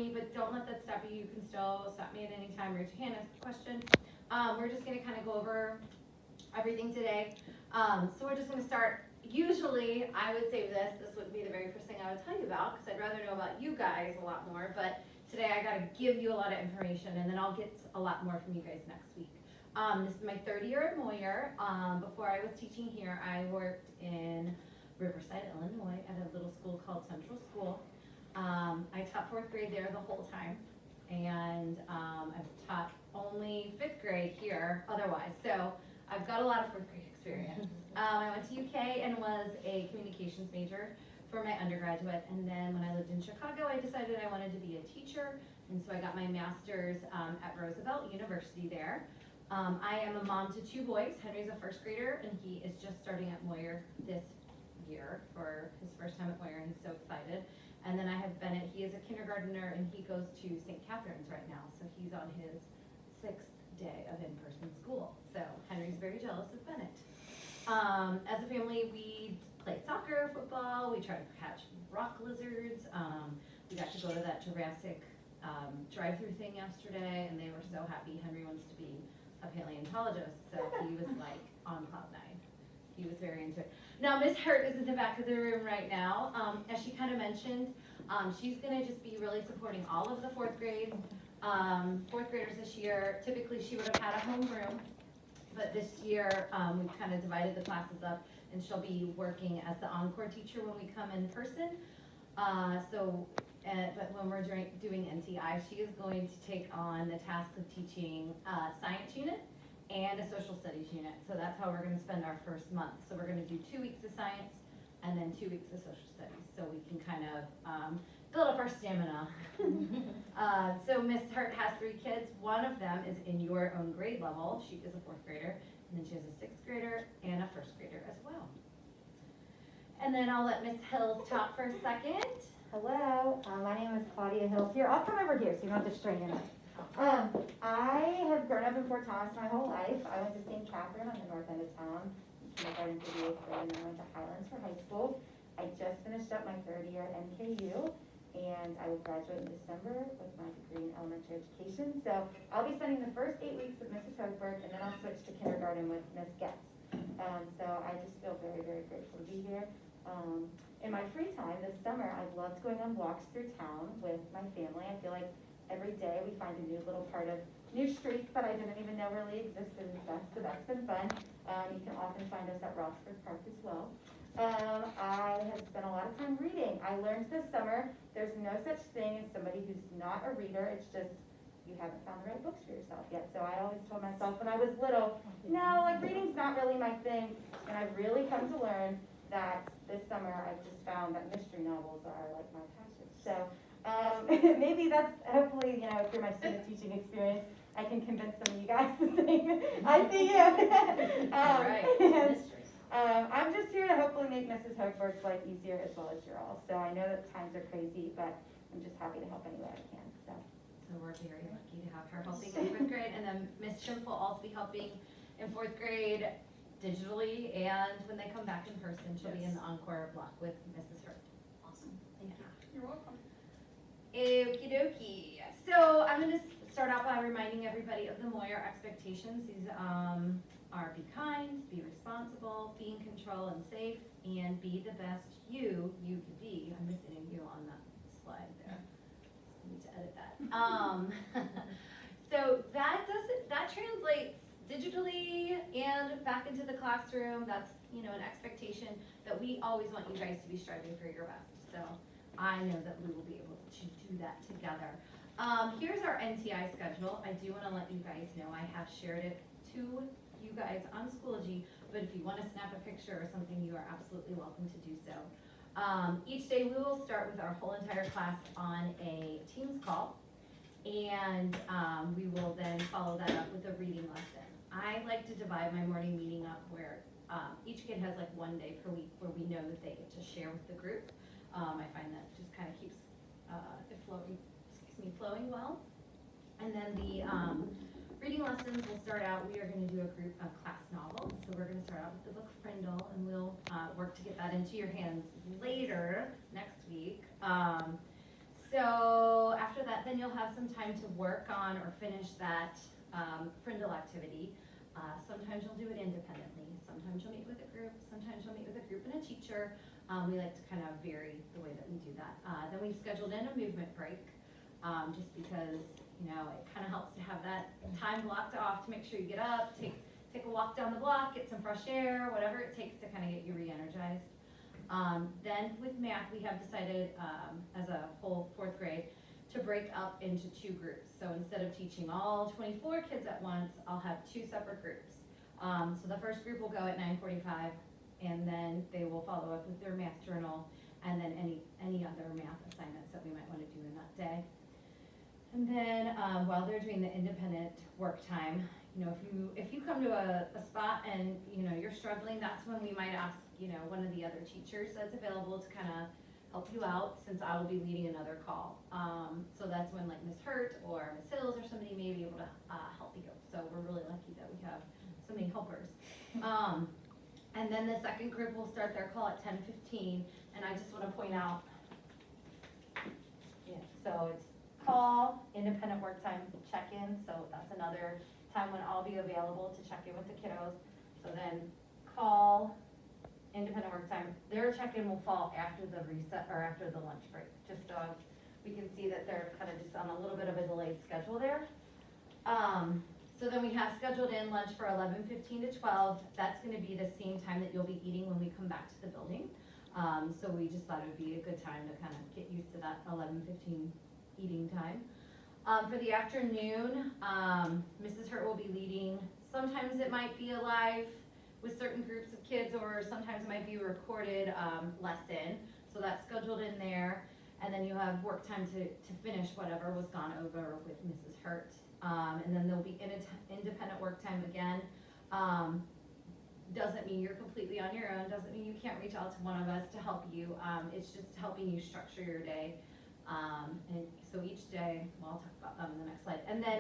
But don't let that stop you. You can still stop me at any time, raise your hand, ask a question. We're just gonna kind of go over everything today. So we're just gonna start. Usually, I would say this would be the very first thing I would tell you about, because I'd rather know about you guys a lot more, but today I gotta give you a lot of information, and then I'll get a lot more from you guys next week. This is my third year at Moyer. Before I was teaching here, I worked in Riverside, Illinois, at a little school called Central School. I taught fourth grade there the whole time, and I've taught only fifth grade here otherwise, so I've got a lot of fourth grade experience. I went to UK and was a communications major for my undergraduate, and then when I lived in Chicago, I decided I wanted to be a teacher, and so I got my master's at Roosevelt University there. I am a mom to two boys. Henry's a first grader, and he is just starting at Moyer this year for his first time at Moyer, and he's so excited. And then I have Bennett. He is a kindergartner, and he goes to St. Catherine's right now, so he's on his 6th day of in-person school. So Henry's very jealous of Bennett. As a family, we played soccer, football. We tried to catch rock lizards. We got to go to that Jurassic drive-through thing yesterday, and they were so happy. Henry wants to be a paleontologist, so he was like on cloud nine. He was very into it. Now, Miss Hurt is in the back of the room right now. As she kind of mentioned, she's gonna just be really supporting all of the fourth graders this year. Typically, she would have had a homeroom, but this year, we've kind of divided the classes up, and she'll be working as the encore teacher when we come in person. But when we're doing NTI, she is going to take on the task of teaching science unit and a social studies unit. So that's how we're gonna spend our first month. So we're gonna do 2 weeks of science and then 2 weeks of social studies, so we can kind of build up our stamina. So Miss Hurt has 3 kids. One of them is in your own grade level. She is a 4th grader, and then she has a 6th grader and a 1st grader as well. And then I'll let Miss Hills talk for a second. Hello, my name is Claudia Hills here. I'll come over here so you don't have to strain in it. I have grown up in Fort Thomas my whole life. I went to St. Catherine on the north end of town, kindergarten to the 8th grade, and then went to Highlands for high school. I just finished up my 3rd year at NKU, and I will graduate in December with my degree in elementary education. So I'll be spending the first 8 weeks with Mrs. Hochberg, and then I'll switch to kindergarten with Miss Getz. So I just feel very, very grateful to be here. In my free time this summer, I've loved going on walks through town with my family. I feel like every day we find a new little part of new streets that I didn't even know really existed and stuff, so that's been fun. You can often find us at Roxford Park as well. I have spent a lot of time reading. I learned this summer there's no such thing as somebody who's not a reader. It's just you haven't found the right books for yourself yet. So I always told myself when I was little, no, like reading's not really my thing. And I've really come to learn that this summer I've just found that mystery novels are like my passion. So maybe that's hopefully, you know, through my student teaching experience, I can convince some of you guys the same. I see you. All right. I'm just here to hopefully make Mrs. Hochberg's life easier as well as your all. So I know that times are crazy, but I'm just happy to help any way I can. So we're very lucky to have her helping in 4th grade, and then Miss Schimpf will also be helping in 4th grade digitally, and when they come back in person, she'll be in the encore block with Mrs. Hurt. Awesome. Thank you. You're welcome. Okie dokie. So I'm going to start out by reminding everybody of the Moyer expectations. These are be kind, be responsible, be in control and safe, and be the best you could be. I'm missing a you on that slide there. I need to edit that. So that translates digitally and back into the classroom. That's, you know, an expectation that we always want you guys to be striving for your best. So I know that we will be able to do that together. Here's our NTI schedule. I do want to let you guys know I have shared it to you guys on Schoology, but if you want to snap a picture or something, you are absolutely welcome to do so. Each day we will start with our whole entire class on a Teams call, and we will then follow that up with a reading lesson. I like to divide my morning meeting up where each kid has like 1 day per week where we know that they get to share with the group. I find that just kind of keeps it flowing well. And then the reading lessons will start out, we are going to do a group of class novels. So we're going to start out with the book Frindle, and we'll work to get that into your hands later next week. So after that, then you'll have some time to work on or finish that Frindle activity. Sometimes you'll do it independently, sometimes you'll meet with a group, sometimes you'll meet with a group and a teacher. We like to kind of vary the way that we do that. Then we've scheduled in a movement break, just because, you know, it kind of helps to have that time blocked off to make sure you get up, take a walk down the block, get some fresh air, whatever it takes to kind of get you re-energized. Then with math, we have decided, as a whole fourth grade, to break up into 2 groups. So instead of teaching all 24 kids at once, I'll have 2 separate groups. So the first group will go at 9:45, and then they will follow up with their math journal, and then any other math assignments that we might want to do in that day. And then while they're doing the independent work time, you know, if you come to a spot and, you know, you're struggling, that's when we might ask, you know, one of the other teachers that's available to kind of help you out, since I will be leading another call. So that's when, like, Miss Hurt or Miss Hills or somebody may be able to help you. So we're really lucky that we have so many helpers. And then the second group will start their call at 10:15, and I just want to point out, yeah, so it's call, independent work time, check-in, so that's another time when I'll be available to check in with the kiddos. So then call, independent work time, their check-in will fall after the reset, or after the lunch break, just so we can see that they're kind of just on a little bit of a delayed schedule there. So then we have scheduled in lunch for 11:15 to 12. That's gonna be the same time that you'll be eating when we come back to the building. So we just thought it would be a good time to kind of get used to that 11:15 eating time. For the afternoon, Mrs. Hurt will be leading. Sometimes it might be a live with certain groups of kids, or sometimes it might be a recorded lesson. So that's scheduled in there. And then you have work time to finish whatever was gone over with Mrs. Hurt. And then there'll be independent work time again. Doesn't mean you're completely on your own, doesn't mean you can't reach out to one of us to help you. It's just helping you structure your day. And so each day, well, I'll talk about that in the next slide. And then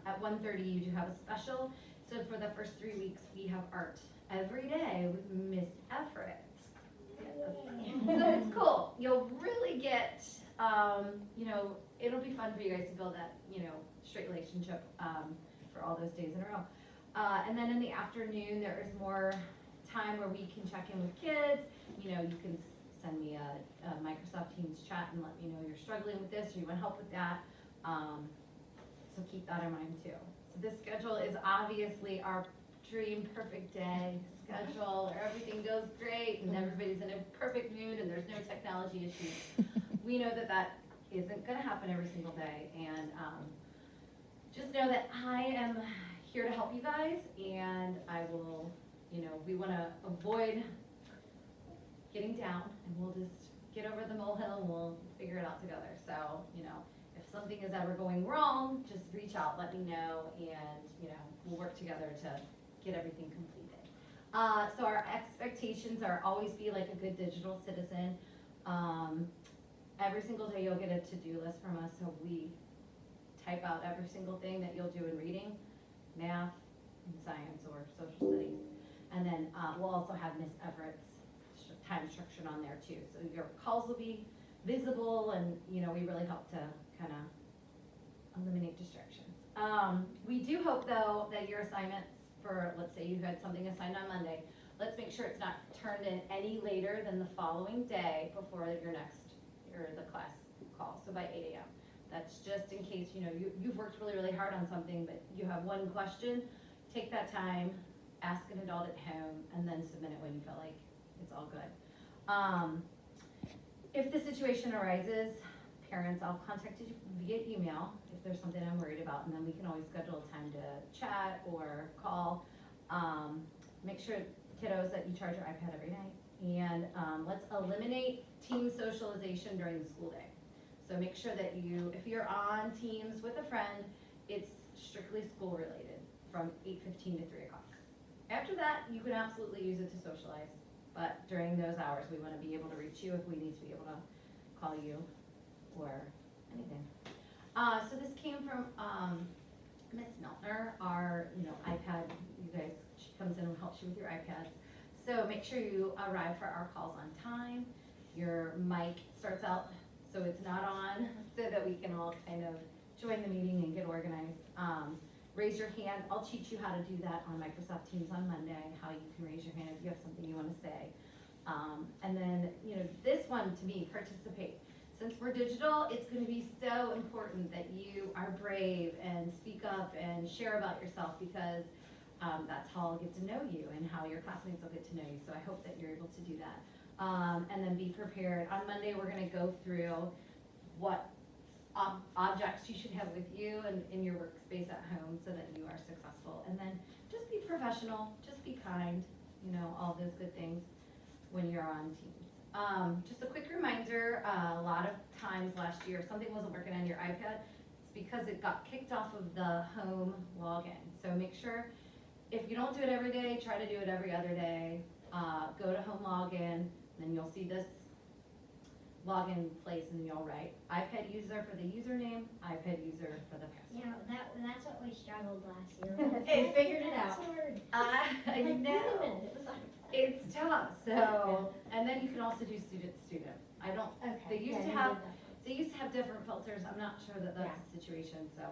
at 1:30, you do have a special. So for the first 3 weeks, we have art every day with Miss Everett. Yes. So it's cool. You'll really get, you know, it'll be fun for you guys to build that, you know, straight relationship for all those days in a row. And then in the afternoon, there is more time where we can check in with kids. You know, you can send me a Microsoft Teams chat and let me know you're struggling with this or you want help with that. So keep that in mind too. So this schedule is obviously our dream perfect day schedule where everything goes great and everybody's in a perfect mood and there's no technology issues. We know that that isn't gonna happen every single day, and just know that I am here to help you guys, and I will, you know, we wanna avoid getting down, and we'll just get over the molehill and we'll figure it out together. So, you know, if something is ever going wrong, just reach out, let me know, and, you know, we'll work together to get everything completed. So our expectations are always be like a good digital citizen. Every single day you'll get a to-do list from us, so we type out every single thing that you'll do in reading, math, and science, or social studies. And then we'll also have Miss Everett's time structured on there too. So your calls will be visible, and, you know, we really help to kind of eliminate distractions. We do hope though that your assignments for, let's say you had something assigned on Monday, let's make sure it's not turned in any later than the following day before your next, or the class call, so by 8 a.m. That's just in case, you know, you've worked really, really hard on something, but you have one question, take that time, ask an adult at home, and then submit it when you feel like it's all good. If the situation arises, parents, I'll contact you via email if there's something I'm worried about, and then we can always schedule a time to chat or call. Make sure, kiddos, that you charge your iPad every night, and let's eliminate team socialization during the school day. So make sure that if you're on Teams with a friend, it's strictly school related from 8:15 to 3 o'clock. After that, you can absolutely use it to socialize, but during those hours, we want to be able to reach you if we need to be able to call you or anything. So this came from Miss Miltner, our, you know, iPad, you guys, she comes in and helps you with your iPads. So make sure you arrive for our calls on time. Your mic starts out so it's not on, so that we can all kind of join the meeting and get organized. Raise your hand, I'll teach you how to do that on Microsoft Teams on Monday, how you can raise your hand if you have something you wanna say. And then, this one, to me, participate. Since we're digital, it's gonna be so important that you are brave and speak up and share about yourself, because that's how I'll get to know you and how your classmates will get to know you, so I hope that you're able to do that. And then be prepared. On Monday, we're gonna go through what objects you should have with you and in your workspace at home so that you are successful. And then just be professional, just be kind, all those good things when you're on Teams. Just a quick reminder, a lot of times last year, if something wasn't working on your iPad, it's because it got kicked off of the home login. So make sure, if you don't do it every day, try to do it every other day. Go to home login, then you'll see this login place, and you'll write iPad user for the username, iPad user for the password. Yeah, that's what we struggled last year. Hey, figured it out. Password. I Like, wait a know, minute, it was like. it's tough, so, and then you can also do student. Okay. They used yeah, to you have, did that first. they used to have different filters, I'm not sure that that's the situation, so,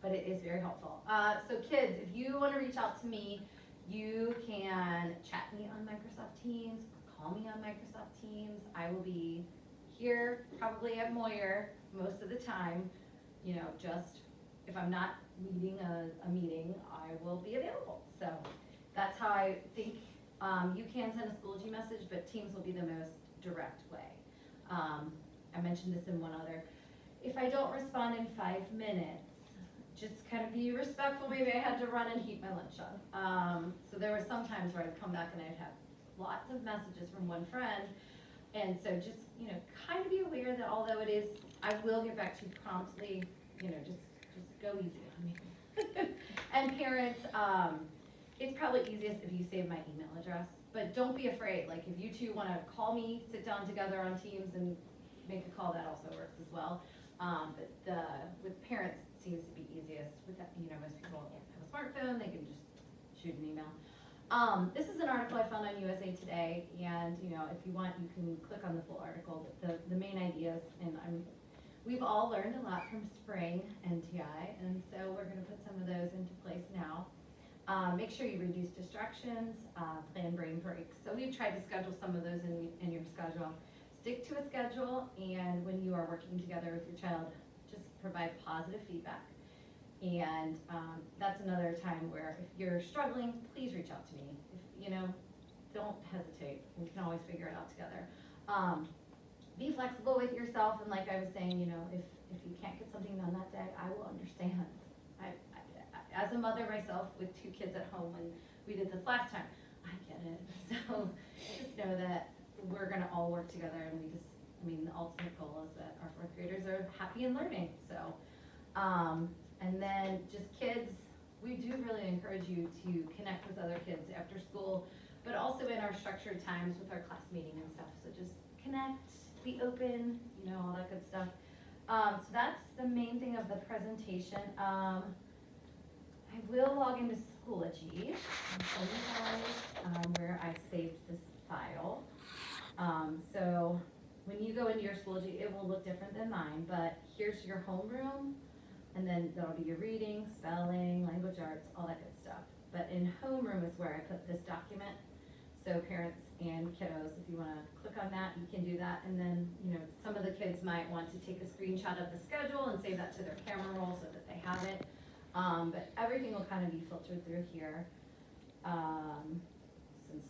but it is very helpful. So kids, if you wanna reach out to me, you can chat me on Microsoft Teams, or call me on Microsoft Teams. I will be here, probably at Moyer, most of the time, just, if I'm not leading a meeting, I will be available. So, that's how I think, you can send a Schoology message, but Teams will be the most direct way. I mentioned this in one other. If I don't respond in 5 minutes, just kind of be respectful. Maybe I had to run and heat my lunch up. So there were some times where I'd come back and I'd have lots of messages from one friend. And so just, kind of be aware that although it is, I will get back to you promptly, just go easy on me. And parents, it's probably easiest if you save my email address, but don't be afraid. Like, if you two wanna call me, sit down together on Teams and make a call, that also works as well. But with parents, it seems to be easiest with that, most people have a smartphone, they can just shoot an email. This is an article I found on USA Today, and, if you want, you can click on the full article, but the main ideas, and we've all learned a lot from spring NTI, and so we're gonna put some of those into place now. Make sure you reduce distractions, plan brain breaks. So we've tried to schedule some of those in your schedule. Stick to a schedule, and when you are working together with your child, just provide positive feedback. And that's another time where if you're struggling, please reach out to me. Don't hesitate. We can always figure it out together. Be flexible with yourself, and like I was saying, if you can't get something done that day, I will understand. As a mother myself with 2 kids at home, when we did this last time, I get it. So just know that we're gonna all work together, and the ultimate goal is that our 4th graders are happy and learning, so. And then just kids, we do really encourage you to connect with other kids after school, but also in our structured times with our class meeting and stuff, so just connect, be open, all that good stuff. So that's the main thing of the presentation. I will log into Schoology and show you guys where I saved this file. So when you go into your Schoology, it will look different than mine, but here's your homeroom, and then that'll be your reading, spelling, language arts, all that good stuff. But in homeroom is where I put this document. So parents and kiddos, if you wanna click on that, you can do that. And then, some of the kids might want to take a screenshot of the schedule and save that to their camera roll so that they have it. But everything will kind of be filtered through here. Since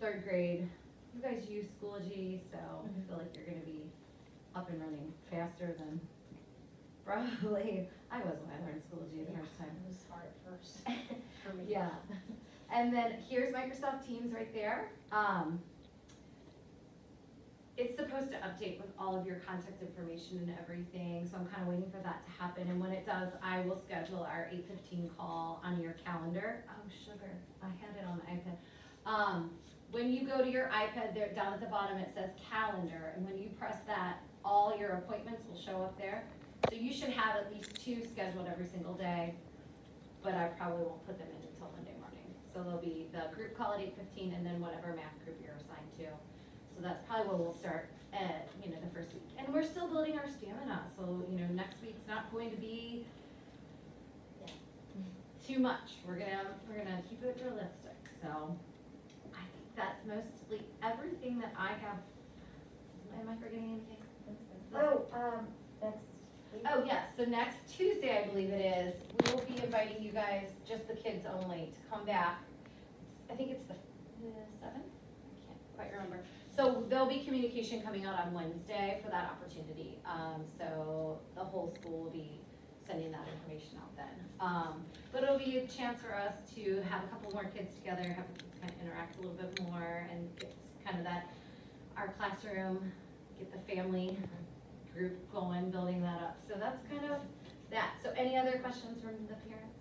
3rd grade, you guys use Schoology, so I feel like you're gonna be up and running faster than probably I was when I learned Schoology the first time. It was hard at first for me. Yeah. And then here's Microsoft Teams right there. It's supposed to update with all of your contact information and everything, so I'm kind of waiting for that to happen. And when it does, I will schedule our 8:15 call on your calendar. Oh, sugar, I had it on the iPad. When you go to your iPad, there down at the bottom it says calendar, and when you press that, all your appointments will show up there. So you should have at least 2 scheduled every single day, but I probably won't put them in until Monday morning. So there'll be the group call at 8:15, and then whatever math group you're assigned to. So that's probably where we'll start, you know, the first week. And we're still building our stamina, so, you know, next week's not going to be too much. We're gonna keep it realistic, so I think that's mostly everything that I have. Am I forgetting anything? Oh, next week. Oh, yes, so next Tuesday, I believe it is, we will be inviting you guys, just the kids only, to come back. I think it's the 7th? I can't quite remember. So there'll be communication coming out on Wednesday for that opportunity. So the whole school will be sending that information out then. But it'll be a chance for us to have a couple more kids together, have the kids kind of interact a little bit more, and get kind of that, our classroom, get the family group going, building that up. So that's kind of that. So any other questions from the parents?